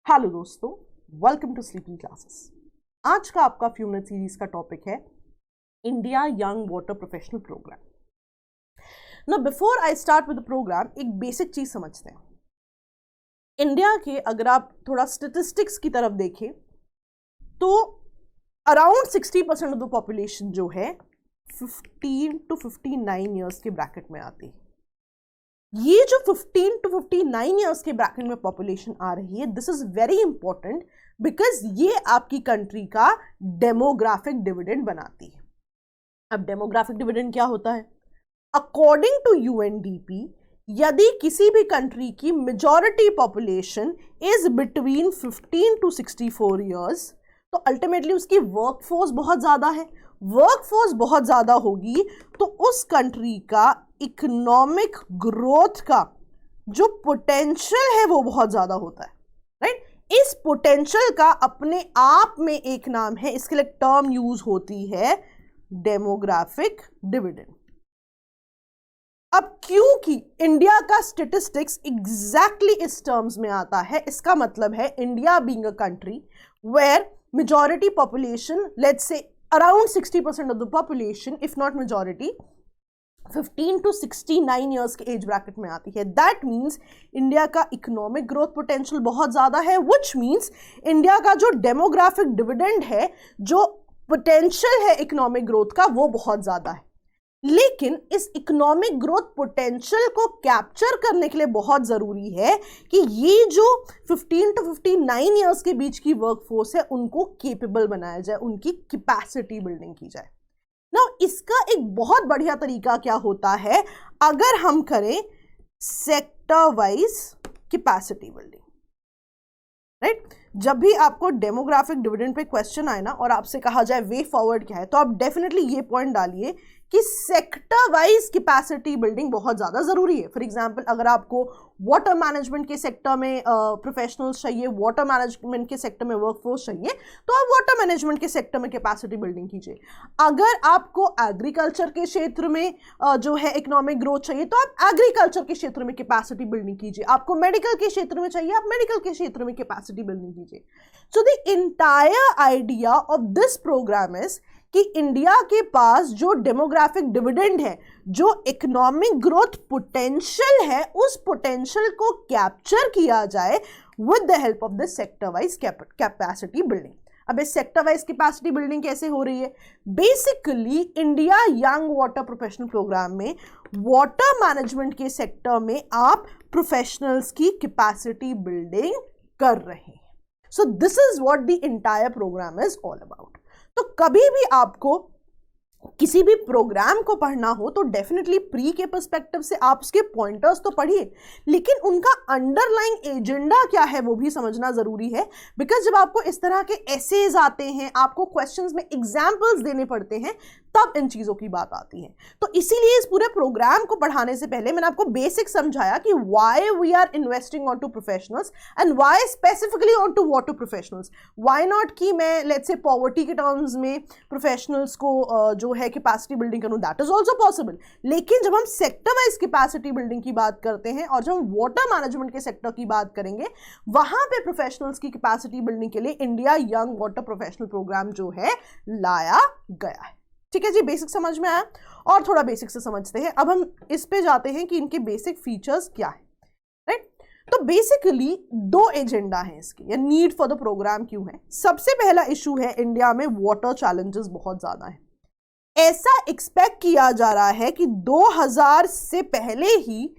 Hello दोस्तों, welcome to sleeping classes. आज का आपका फ्यू मिनट सीरीज का टॉपिक है India young water professional programme. Now before I start with the programme, एक बेसिक चीज समझते हैं। इंडिया के अगर आप थोड़ा स्टेटिस्टिक्स की तरफ देखें तो अराउंड 60% ऑफ द पॉपुलेशन जो है 15 to 59 ईयर्स के ब्रैकेट में आती है। ये जो 15 to 59 ईयर्स के ब्रैकेट में पॉपुलेशन आ रही है, this is very important because ये आपकी कंट्री का डेमोग्राफिक डिविडेंड बनाती है। अब डेमोग्राफिक डिविडेंड क्या होता है? अकॉर्डिंग टू यूएनडीपी, यदि किसी भी कंट्री की majority population is between 15 to 64 years, तो अल्टीमेटली उसकी वर्कफोर्स बहुत ज्यादा है। वर्कफोर्स बहुत ज्यादा होगी तो उस कंट्री का इकोनॉमिक ग्रोथ का जो पोटेंशियल है वो बहुत ज्यादा होता है, राइट? इस पोटेंशियल का अपने आप में एक नाम है, इसके लिए टर्म यूज होती है डेमोग्राफिक डिविडेंड। अब क्योंकि इंडिया का स्टेटिस्टिक्स एग्जैक्टली इस टर्म्स में आता है, इसका मतलब है India being a country where majority population, let's say around 60% of the population, if not majority, 15 to 69 years के एज ब्रैकेट में आती है। दैट मीन्स इंडिया का इकोनॉमिक ग्रोथ पोटेंशियल बहुत ज्यादा है, विच मीन्स इंडिया का जो डेमोग्राफिक डिविडेंड है, जो पोटेंशियल है इकोनॉमिक ग्रोथ का, वो बहुत ज्यादा है। लेकिन इस इकोनॉमिक ग्रोथ पोटेंशियल को कैप्चर करने के लिए बहुत जरूरी है कि ये जो 15 to 59 ईयर्स के बीच की वर्कफोर्स है उनको केपेबल बनाया जाए, उनकी कैपेसिटी बिल्डिंग की जाए। नाउ इसका एक बहुत बढ़िया तरीका क्या होता है, अगर हम करें sector wise capacity building, right? जब भी आपको डेमोग्राफिक डिविडेंड पे क्वेश्चन आए ना और आपसे कहा जाए वे फॉरवर्ड क्या है, तो आप डेफिनेटली ये पॉइंट डालिए कि सेक्टर वाइज कैपेसिटी बिल्डिंग बहुत ज्यादा जरूरी है। फॉर एग्जांपल, अगर आपको वाटर मैनेजमेंट के सेक्टर में प्रोफेशनल्स चाहिए, वाटर मैनेजमेंट के सेक्टर में वर्कफोर्स चाहिए, तो आप वाटर मैनेजमेंट के सेक्टर में कैपेसिटी बिल्डिंग कीजिए। अगर आपको एग्रीकल्चर के क्षेत्र में जो है इकोनॉमिक ग्रोथ चाहिए, तो आप एग्रीकल्चर के क्षेत्र में कैपेसिटी बिल्डिंग कीजिए। आपको मेडिकल के क्षेत्र में चाहिए, आप मेडिकल के क्षेत्र में कैपेसिटी बिल्डिंग कीजिए। So the entire idea of this programme is कि इंडिया के पास जो डेमोग्राफिक डिविडेंड है, जो इकोनॉमिक ग्रोथ पोटेंशियल है, उस पोटेंशियल को कैप्चर किया जाए with the help of the sector wise capacity building. अब इस सेक्टर वाइज कैपेसिटी बिल्डिंग कैसे हो रही है? Basically India young water professional programme में वाटर मैनेजमेंट के सेक्टर में आप प्रोफेशनल्स की कैपेसिटी बिल्डिंग कर रहे हैं। So this is what the entire programme is all about. तो कभी भी आपको किसी भी प्रोग्राम को पढ़ना हो तो डेफिनेटली प्री के पर्सपेक्टिव से आप उसके पॉइंटर्स तो पढ़िए, लेकिन उनका अंडरलाइंग एजेंडा क्या है वो भी समझना जरूरी है। बिकॉज जब आपको इस तरह के एसेज आते हैं, आपको क्वेश्चंस में एग्जांपल्स देने पड़ते हैं, तब इन चीजों की बात आती है। तो इसीलिए इस पूरे प्रोग्राम को पढ़ाने से पहले मैंने आपको बेसिक समझाया कि why we are investing on to professionals and why specifically on to water professionals. Why not कि मैं लेट्स से पॉवर्टी के टर्म्स में प्रोफेशनल्स को जो है कैपेसिटी बिल्डिंग करूं, दैट इज ऑल्सो पॉसिबल। लेकिन जब हम सेक्टर वाइज कैपेसिटी बिल्डिंग की बात करते हैं और जब हम वाटर मैनेजमेंट के सेक्टर की बात करेंगे, वहां पे प्रोफेशनल्स की कैपेसिटी बिल्डिंग के लिए India young water professional programme जो है लाया गया है। ठीक है जी, बेसिक समझ में आया? और थोड़ा बेसिक से समझते हैं। अब हम इस पे जाते हैं कि इनके बेसिक फीचर्स क्या है, राइट? तो बेसिकली दो एजेंडा है इसके, या नीड फॉर द प्रोग्राम क्यों है। सबसे पहला इशू है इंडिया में वाटर चैलेंजेस बहुत ज्यादा है। ऐसा एक्सपेक्ट किया जा रहा है कि 2000 से पहले ही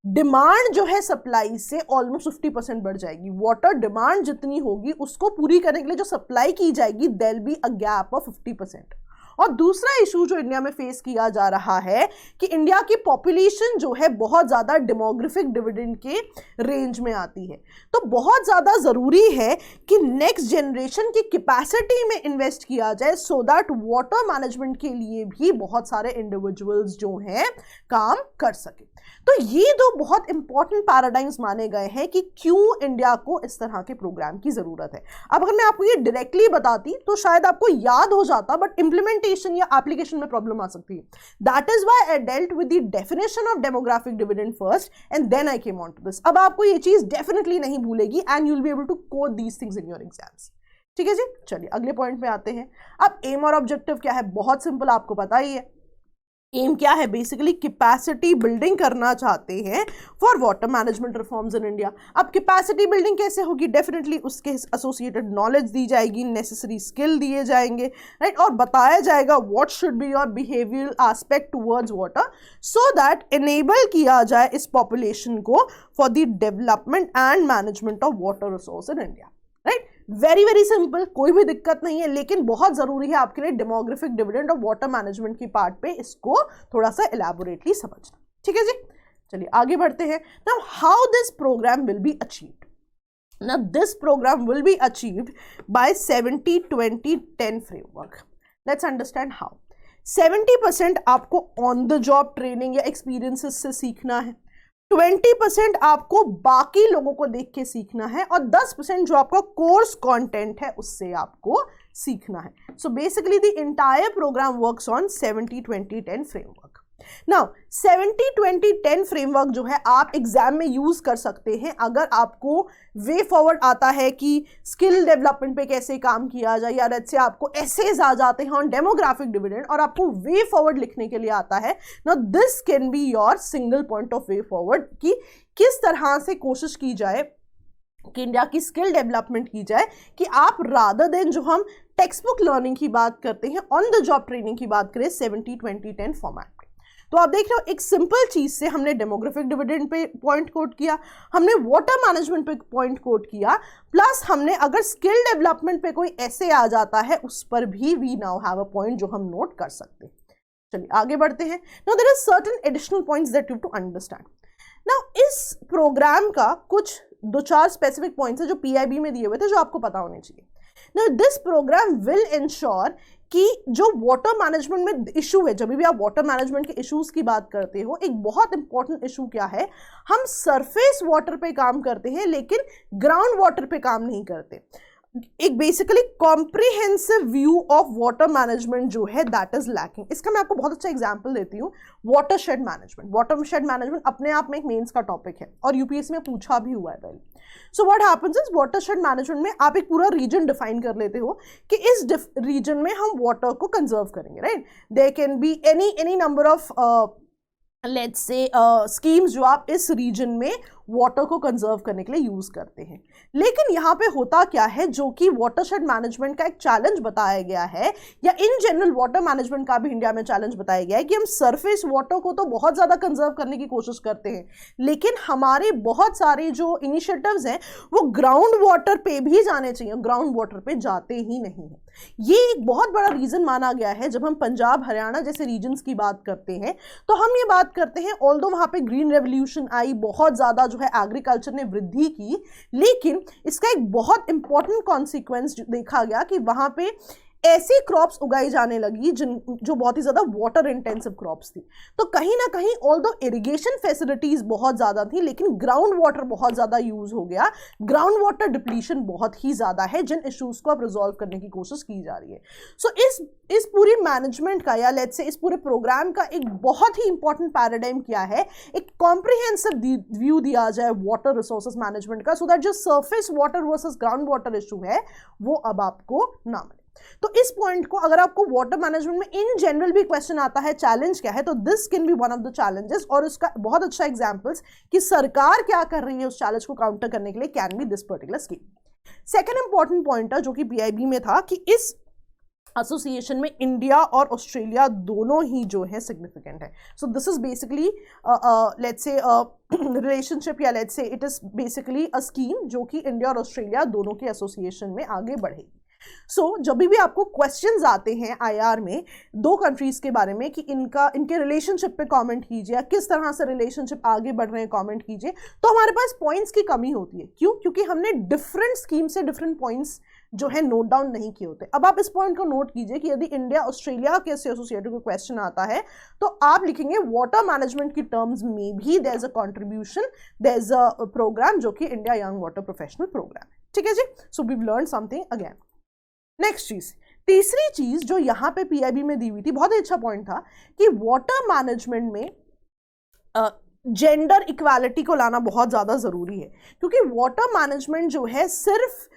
डिमांड जो है सप्लाई से ऑलमोस्ट 50% बढ़ जाएगी। वाटर डिमांड जितनी होगी उसको पूरी करने के लिए जो सप्लाई की जाएगी, there will be a gap of 50%। और दूसरा इशू जो इंडिया में फेस किया जा रहा है कि इंडिया की पॉपुलेशन जो है बहुत ज्यादा डेमोग्राफिक डिविडेंड के रेंज में आती है। तो बहुत ज्यादा जरूरी है कि नेक्स्ट जनरेशन की कैपेसिटी में इन्वेस्ट किया जाए, सो दैट वाटर मैनेजमेंट के लिए भी बहुत सारे इंडिविजुअल्स जो हैं काम कर सके। तो ये दो बहुत इंपॉर्टेंट पैराडाइम्स माने गए हैं कि क्यों इंडिया को इस तरह के प्रोग्राम की जरूरत है। अब अगर मैं आपको ये डायरेक्टली बताती तो शायद आपको याद हो जाता, बट इंप्लीमेंट इम्प्लीमेंटेशन या एप्लीकेशन में प्रॉब्लम आ सकती है. That is why I dealt with the definition of demographic dividend first and then I came on to this. अब आपको ये चीज डेफिनेटली नहीं भूलेगी and you will be able to code these things in your exams. ठीक है जी, चलिए अगले पॉइंट में आते हैं. अब एम और ऑब्जेक्टिव क्या है, बहुत सिंपल, आपको पता ही है. एम क्या है, बेसिकली कैपेसिटी बिल्डिंग करना चाहते हैं for water management reforms in India. अब कैपेसिटी बिल्डिंग कैसे होगी, डेफिनेटली उसके एसोसिएटेड नॉलेज दी जाएगी, नेसेसरी स्किल दिए जाएंगे, राइट, और बताया जाएगा what should be your behavioural aspect towards water so that enable किया जाए इस पॉपुलेशन को for the development and management of water resource in India. Right, very very simple, कोई भी दिक्कत नहीं है, लेकिन बहुत जरूरी है आपके लिए डेमोग्राफिक डिविडेंड और वाटर मैनेजमेंट की पार्ट पे इसको थोड़ा सा एलैबोरेटली समझना. ठीक है जी, चलिए आगे बढ़ते हैं. Now how this programme will be achieved. Now this programme will be achieved by 70-20-10 framework. Let's understand how. 70% आपको ऑन द जॉब ट्रेनिंग या एक्सपीरियंसेस से सीखना है, 20% आपको बाकी लोगों को देख के सीखना है, और 10% जो आपका कोर्स कंटेंट है उससे आपको सीखना है. So basically the entire programme works on 70-20-10 framework. Now 70-20-10 framework जो है आप एग्जाम में यूज कर सकते हैं अगर आपको वे फॉरवर्ड आता है कि स्किल डेवलपमेंट पे कैसे काम किया जाए, या लेट्स से आपको एसेज आ जाते हैं ऑन डेमोग्राफिक डिविडेंड और आपको वे फॉरवर्ड लिखने के लिए आता है. Now this can be your single point of way forward कि किस तरह से कोशिश की जाए कि इंडिया की स्किल डेवलपमेंट की जाए, कि आप रादर देन जो हम टेक्स्ट बुक लर्निंग की बात करते हैं ऑन द जॉब ट्रेनिंग की बात करें 70-20-10 फॉर्मेट. तो आप देख रहे हो एक सिंपल चीज से हमने demographic dividend pay point coat किया, हमने वाटर मैनेजमेंट पे पॉइंट कोट किया, प्लस हमने अगर स्किल डेवलपमेंट पे कोई ऐसे आ जाता है उस पर भी we now have a point जो हम नोट कर सकते हैं. चलिए आगे बढ़ते हैं. Now there are certain additional points that you to understand. Now इस प्रोग्राम का कुछ 2-4 स्पेसिफिक पॉइंट्स है जो पीआईबी में दिए हुए थे जो आपको पता होने चाहिए. Now this programme will ensure कि जो वाटर मैनेजमेंट में इशू है, जब भी आप वाटर मैनेजमेंट के इश्यूज की बात करते हो, एक बहुत इंपॉर्टेंट इशू क्या है, हम सरफेस वाटर पे काम करते हैं लेकिन ग्राउंड वाटर पे काम नहीं करते. एक basically comprehensive view of water management जो है दैट इज लैकिंग. इसका मैं आपको बहुत अच्छा एग्जांपल देती हूँ. Watershed management. वाटरशेड मैनेजमेंट अपने आप में एक मेंस का टॉपिक है और यूपीएससी में पूछा भी हुआ है पहले. So what happens is watershed management में आप एक पूरा रीजन डिफाइन कर लेते हो कि इस रीजन में हम वाटर को कंजर्व करेंगे, right. There can be any number of let's say schemes जो आप इस रीजन में वाटर को कंजर्व करने के लिए यूज करते हैं. लेकिन यहाँ पे होता क्या है, जो कि वाटरशेड मैनेजमेंट का एक चैलेंज बताया गया है, या इन जनरल वाटर मैनेजमेंट का भी इंडिया में चैलेंज बताया गया है, कि हम सरफेस वाटर को तो बहुत ज़्यादा कंजर्व करने की कोशिश करते हैं, लेकिन हमारे बहुत सारे जो इनिशिएटिव्स हैं वो ग्राउंड वाटर पे भी जाने चाहिए, ग्राउंड वाटर पे जाते ही नहीं है. ये एक बहुत बड़ा रीजन माना गया है. जब हम पंजाब हरियाणा जैसे रीजन्स की बात करते हैं तो हम ये बात करते हैं, ऑल्दो वहाँ पे ग्रीन रेवोल्यूशन आई, बहुत ज़्यादा जो है एग्रीकल्चर ने वृद्धि की, लेकिन इसका एक बहुत इंपॉर्टेंट कॉन्सिक्वेंस देखा गया कि वहां पे ऐसी क्रॉप्स उगाई जाने लगी जो बहुत ही ज्यादा वाटर इंटेंसिव क्रॉप्स थी. तो कहीं ना कहीं ऑल्दो इरिगेशन फैसिलिटीज बहुत ज्यादा थी, लेकिन ग्राउंड वाटर बहुत ज्यादा यूज हो गया. ग्राउंड वाटर डिप्लीशन बहुत ही ज्यादा है, जिन इश्यूज को अब रिजॉल्व करने की कोशिश की जा रही है. सो इस पूरी मैनेजमेंट का, या लेट्स से इस पूरे प्रोग्राम का एक बहुत ही इंपॉर्टेंट पैराडाइम क्या है, एक कॉम्प्रिहेंसिव व्यू दिया जाए वाटर रिसोर्सेज मैनेजमेंट का, सो दैट जो surface water versus ground water issue है वो अब आपको ना मिले. तो इस पॉइंट को अगर आपको वाटर मैनेजमेंट में इन जनरल भी क्वेश्चन आता है, चैलेंज क्या है, तो this can be one of the challenges. और उसका बहुत अच्छा एग्जांपल्स कि सरकार क्या कर रही है उस चैलेंज को काउंटर करने के लिए, can be this particular scheme. Second important point जो कि पीआईबी में था कि इस एसोसिएशन में इंडिया और ऑस्ट्रेलिया दोनों ही जो है सिग्निफिकेंट है. So this is basically let's say relationship, या let's say it is basically a scheme जो कि इंडिया और ऑस्ट्रेलिया दोनों के एसोसिएशन में आगे बढ़ेगी. सो जब भी आपको क्वेश्चंस आते हैं आईआर में दो कंट्रीज के बारे में कि इनके रिलेशनशिप पे कमेंट कीजिए, किस तरह से रिलेशनशिप आगे बढ़ रहे हैं कमेंट कीजिए, तो हमारे पास पॉइंट्स की कमी होती है. क्यों? क्योंकि हमने डिफरेंट स्कीम से डिफरेंट पॉइंट्स जो है नोट डाउन नहीं किए होते. अब आप इस पॉइंट को नोट कीजिए कि यदि इंडिया ऑस्ट्रेलिया के एसोसिएटेड को क्वेश्चन आता है तो आप लिखेंगे वाटर मैनेजमेंट की टर्म्स में भी there is a contribution, there is a programme जो कि India young water professional programme है. ठीक है जी. So we learn something again. Next चीज, तीसरी चीज जो यहाँ पे पीआईबी में दी हुई थी, बहुत ही अच्छा पॉइंट था कि वाटर मैनेजमेंट में जेंडर इक्वालिटी को लाना बहुत ज्यादा जरूरी है, क्योंकि वाटर मैनेजमेंट जो है सिर्फ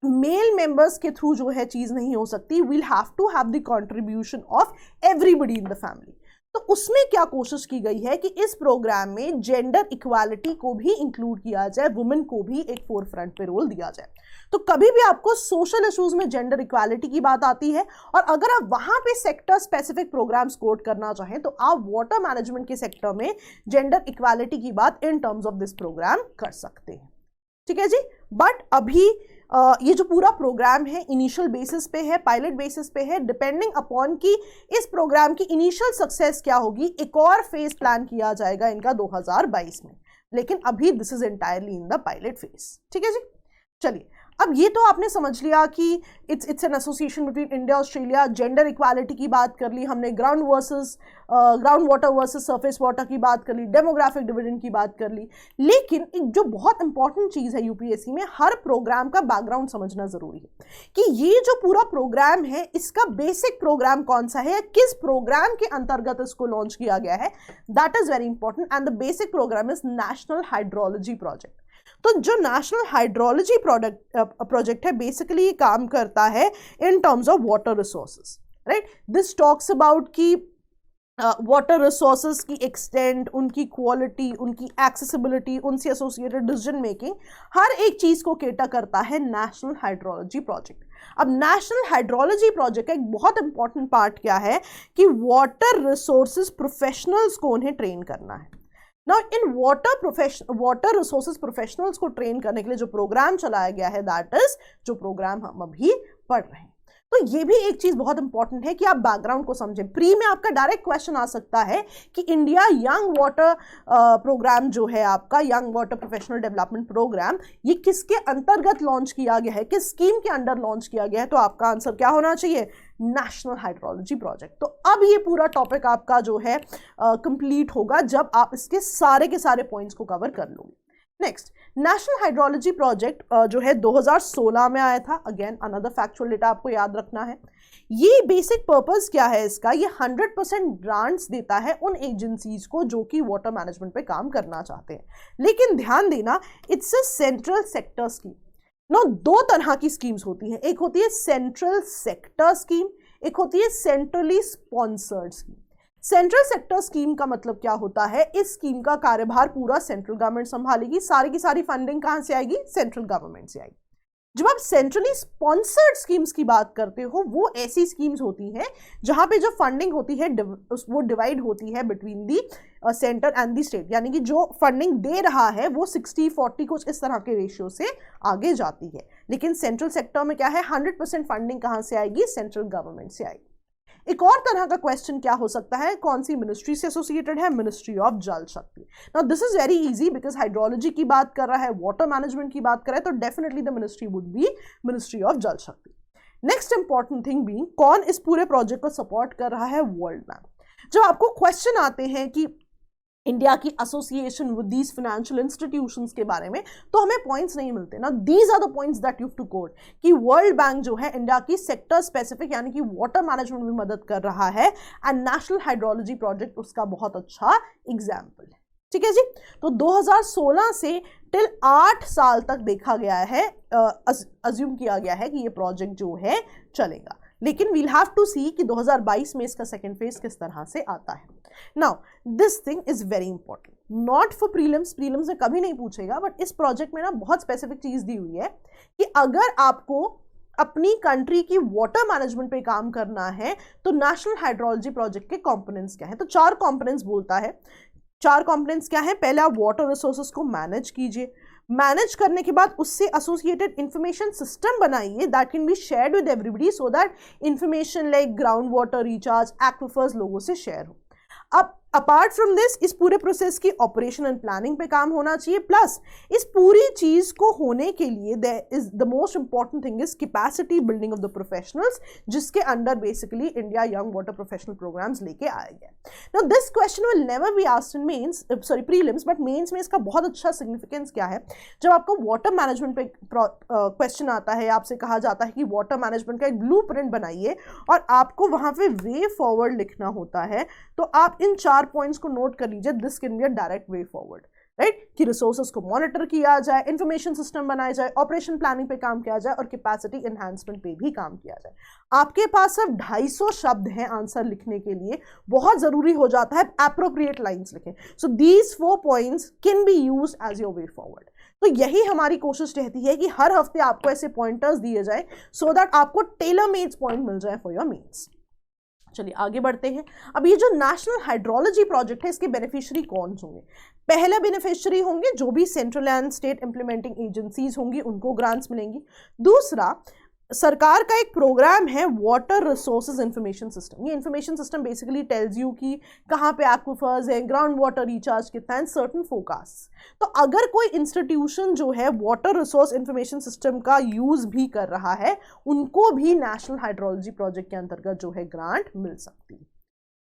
मेल मेंबर्स के थ्रू जो है चीज नहीं हो सकती, we'll have to have the contribution of everybody in the family. तो उसमें क्या कोशिश की गई है कि इस प्रोग्राम में जेंडर इक्वालिटी को भी इंक्लूड किया जाए, वुमेन को भी एक फोर फ्रंट पे रोल दिया जाए। तो कभी भी आपको सोशल इश्यूज में जेंडर इक्वालिटी की बात आती है और अगर आप वहां पे सेक्टर स्पेसिफिक प्रोग्राम्स कोड करना चाहें तो आप वाटर मैनेजमेंट के सेक्टर में जेंडर इक्वालिटी की बात in terms of this programme कर सकते हैं। ठीक है जी। बट अभी ये जो पूरा प्रोग्राम है इनिशियल बेसिस पे है, पायलट बेसिस पे है, डिपेंडिंग अपॉन कि इस प्रोग्राम की इनिशियल सक्सेस क्या होगी, एक और फेज प्लान किया जाएगा इनका 2022 में, लेकिन अभी this is entirely in the pilot phase. ठीक है जी। चलिए, अब ये तो आपने समझ लिया कि it's an association between India Australia, gender equality की बात कर ली हमने, ground water versus surface water की बात कर ली, डेमोग्राफिक डिविडेंड की बात कर ली। लेकिन एक जो बहुत इंपॉर्टेंट चीज है यूपीएससी में, हर प्रोग्राम का बैकग्राउंड समझना जरूरी है कि ये जो पूरा प्रोग्राम है इसका बेसिक प्रोग्राम कौन सा है, किस प्रोग्राम के अंतर्गत इसको लॉन्च किया गया है, that is very important. And the basic programme is national hydrology project. तो जो नेशनल हाइड्रोलॉजी प्रोजेक्ट है बेसिकली ये काम करता है इन terms of water resources, right. This talks about कि वाटर रिसोर्सेज की एक्सटेंट, उनकी क्वालिटी, उनकी एक्सेसिबिलिटी, उनसे एसोसिएटेड डिसीजन मेकिंग, हर एक चीज को केटर करता है नेशनल हाइड्रोलॉजी प्रोजेक्ट। अब नेशनल हाइड्रोलॉजी प्रोजेक्ट का एक बहुत इंपॉर्टेंट पार्ट क्या है कि वाटर रिसोर्सेज प्रोफेशनल्स को उन्हें ट्रेन करना है। Now in water resources professionals को ट्रेन करने के लिए जो प्रोग्राम चलाया गया है, दैट इज जो प्रोग्राम हम अभी पढ़ रहे हैं। तो ये भी एक चीज बहुत इंपॉर्टेंट है कि आप बैकग्राउंड को समझें। प्री में आपका डायरेक्ट क्वेश्चन आ सकता है कि इंडिया यंग वाटर प्रोग्राम जो है आपका, young water professional development programme, ये किसके अंतर्गत लॉन्च किया गया है, किस स्कीम के अंडर लॉन्च किया गया है? तो आपका आंसर क्या होना चाहिए? National hydrology project. तो अब ये पूरा टॉपिक आपका जो है कंप्लीट होगा जब आप इसके सारे के सारे पॉइंट्स को कवर कर लोगे। नेक्स्ट, नेशनल हाइड्रोलॉजी प्रोजेक्ट जो है 2016 में आया था। अगेन अनदर फैक्चुअल डेटा आपको याद रखना है। ये बेसिक पर्पस क्या है इसका? ये 100% ग्रांट्स देता है उन एजेंसीज को जो कि वाटर मैनेजमेंट पे काम करना चाहते हैं। लेकिन ध्यान देना, it's a central sector scheme. No, दो तरह की स्कीम्स होती हैं, एक होती है सेंट्रल सेक्टर स्कीम, एक होती है centrally sponsored scheme. Central sector scheme का मतलब क्या होता है? इस स्कीम का कार्यभार पूरा सेंट्रल गवर्नमेंट संभालेगी, सारी की सारी फंडिंग कहां से आएगी? सेंट्रल गवर्नमेंट से आएगी। जब आप सेंट्रली स्पॉन्सर्ड स्कीम्स की बात करते हो, वो ऐसी स्कीम्स होती हैं जहां पे जो फंडिंग होती है वो डिवाइड होती है between the centre and the state, यानी कि जो फंडिंग दे रहा है वो 60-40 कुछ इस तरह के रेशियो से आगे जाती है। लेकिन सेंट्रल सेक्टर में क्या है? 100% फंडिंग कहां से आएगी? सेंट्रल गवर्नमेंट से आएगी। एक और तरह का क्वेश्चन क्या हो सकता है? कौन सी मिनिस्ट्री से एसोसिएटेड है? मिनिस्ट्री ऑफ जल शक्ति। Now this is very easy because hydrology की बात कर रहा है, वाटर मैनेजमेंट की बात कर रहा है, तो definitely the ministry would be ministry of जल शक्ति। नेक्स्ट इंपॉर्टेंट थिंग बीइंग, कौन इस पूरे प्रोजेक्ट को सपोर्ट कर रहा है? World Bank. जब आपको क्वेश्चन आते हैं कि इंडिया की association with these financial institutions के बारे में, तो हमें पॉइंट्स नहीं मिलते ना। These are the points that you have to code कि वर्ल्ड बैंक जो है इंडिया की सेक्टर स्पेसिफिक यानी कि वाटर मैनेजमेंट में मदद कर रहा है, एंड नेशनल हाइड्रोलॉजी प्रोजेक्ट उसका बहुत अच्छा एग्जाम्पल है। ठीक है जी। तो 2016 से टिल 8 साल तक देखा गया है, अज्यूम किया गया है कि ये प्रोजेक्ट जो है चलेगा। लेकिन वील हैव टू सी कि 2022 में इसका सेकेंड फेज किस तरह से आता है। Now this thing is very important, not for prelims में कभी नहीं पूछेगा, बट इस प्रोजेक्ट में ना बहुत स्पेसिफिक चीज दी हुई है कि अगर आपको अपनी कंट्री की वाटर मैनेजमेंट पे काम करना है तो नेशनल हाइड्रोलॉजी प्रोजेक्ट के कंपोनेंट्स क्या है? तो 4 कंपोनेंट्स बोलता है। 4 कंपोनेंट्स क्या है? पहले आप वाटर रिसोर्सेज को मैनेज कीजिए, मैनेज करने के बाद उससे एसोसिएटेड इंफॉर्मेशन सिस्टम बनाइए that can be shared with everybody so that information like ground water recharge, aquifers लोगों से शेयर हो। अब अपार्ट फ्रॉम दिस, इस पूरे प्रोसेस की ऑपरेशन एंड प्लानिंग पे काम होना चाहिए, प्लस इस पूरी चीज को होने के लिए there is the most important thing is capacity building of the professionals, जिसके under basically India young water professional programmes लेके आए गए। Now this question will never be asked in mains, sorry prelims, but mains में इसका बहुत अच्छा significance क्या है। जब आपको वाटर मैनेजमेंट पे क्वेश्चन आता है, आपसे कहा जाता है कि वाटर मैनेजमेंट का एक ब्लूप्रिंट बनाइए और आपको वहां पे वे फॉरवर्ड लिखना होता है, तो आप इन 4 पॉइंट्स को नोट कर लीजिए। This can be a direct way forward, right, कि रिसोर्सेज को मॉनिटर किया जाए, इंफॉर्मेशन सिस्टम बनाया जाए, ऑपरेशन प्लानिंग पे काम किया जाए और कैपेसिटी एनहांसमेंट पे भी काम किया जाए। आपके पास सिर्फ 250 शब्द हैं आंसर लिखने के लिए, बहुत जरूरी हो जाता है एप्रोप्रिएट लाइंस लिखें। So these 4 points can be used as your way forward. तो यही हमारी कोशिश रहती है कि हर हफ्ते आपको ऐसे पॉइंटर्स दिए जाए सो दैट आपको टेलर मेड पॉइंट मिल जाए फॉर योर मेंस। चलिए आगे बढ़ते हैं। अब ये जो नेशनल हाइड्रोलॉजी प्रोजेक्ट है, इसके बेनिफिशियरी कौन होंगे? पहले बेनिफिशियरी होंगे जो भी central and state implementing agencies होंगी, उनको ग्रांट्स मिलेंगी। दूसरा, सरकार का एक प्रोग्राम है वाटर रिसोर्सेज इंफॉर्मेशन सिस्टम। ये information system basically tells you कि कहाँ पे एक्विफर्स है, ग्राउंड वाटर रिचार्ज कितना है, सर्टन फोरकास्ट। तो अगर कोई इंस्टीट्यूशन जो है वाटर रिसोर्स इंफॉर्मेशन सिस्टम का यूज भी कर रहा है, उनको भी नेशनल हाइड्रोलॉजी प्रोजेक्ट के अंतर्गत जो है ग्रांट मिल सकती है।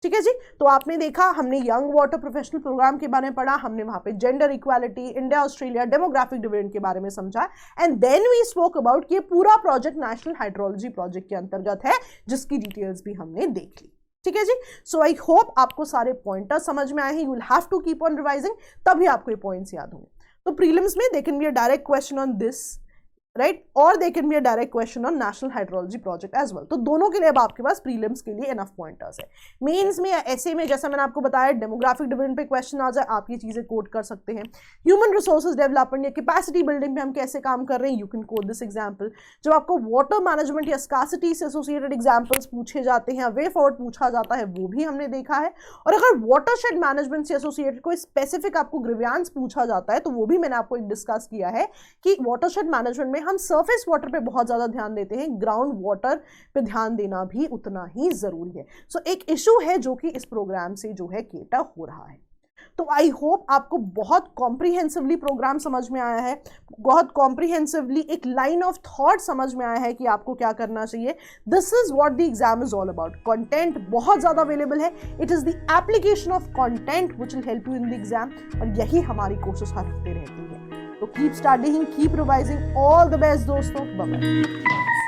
ठीक है जी। तो आपने देखा, हमने यंग वाटर प्रोफेशनल प्रोग्राम के बारे में पढ़ा, हमने वहां पे gender equality, India Australia, demographic dividend के बारे में समझा, and then we spoke about कि पूरा प्रोजेक्ट नेशनल हाइड्रोलॉजी प्रोजेक्ट के अंतर्गत है, जिसकी डिटेल्स भी हमने देख ली। ठीक है जी। सो आई होप आपको सारे पॉइंटर्स समझ में आए हैं। You will have to keep on revising, तभी आपको ये पॉइंट्स याद होंगे। तो प्रीलिम्स में they can be a direct question on this, right, और they can be a direct question on national hydrology project as well. तो दोनों के लिए अब आपके पास प्रीलिम्स के लिए इनफ पॉइंटर्स है। मेंस में या ऐसे में, जैसा मैंने आपको बताया, डेमोग्राफिक डिविडेंड पे क्वेश्चन आ जाए, आप ये चीजें कोड कर सकते हैं। ह्यूमन रिसोर्सेज डेवलपमेंट या कैपेसिटी बिल्डिंग में हम कैसे काम कर रहे हैं, you can code this example. जब आपको वाटर मैनेजमेंट या स्कार्सिटी से एसोसिएटेड एग्जाम्पल्स पूछे जाते हैं, वे फॉरवर्ड पूछा जाता है, वो भी हमने देखा है। और अगर वाटरशेड मैनेजमेंट से एसोसिएटेड कोई स्पेसिफिक आपको ग्रीवियांस पूछा जाता है, तो वो भी मैंने आपको डिस्कस किया है कि वाटरशेड मैनेजमेंट में हम सर्फेस वाटर पे बहुत ज्यादा ध्यान देते हैं, ग्राउंड वाटर पे ध्यान देना भी उतना ही जरूरी है। सो एक इशू है जो कि इस प्रोग्राम से जो है केटर हो रहा है। तो आई होप आपको बहुत कॉम्प्रिहेंसिवली प्रोग्राम समझ में आया है, बहुत कॉम्प्रिहेंसिवली एक लाइन ऑफ थॉट समझ में आया है कि आपको क्या करना चाहिए। This is what the exam is all about. Content बहुत ज्यादा अवेलेबल है, it is the application of content which will help you in the exam, और यही हमारी कोशिश हर हफ्ते रहती है। तो keep studying, keep revising, all the best दोस्तों, बाय बाय।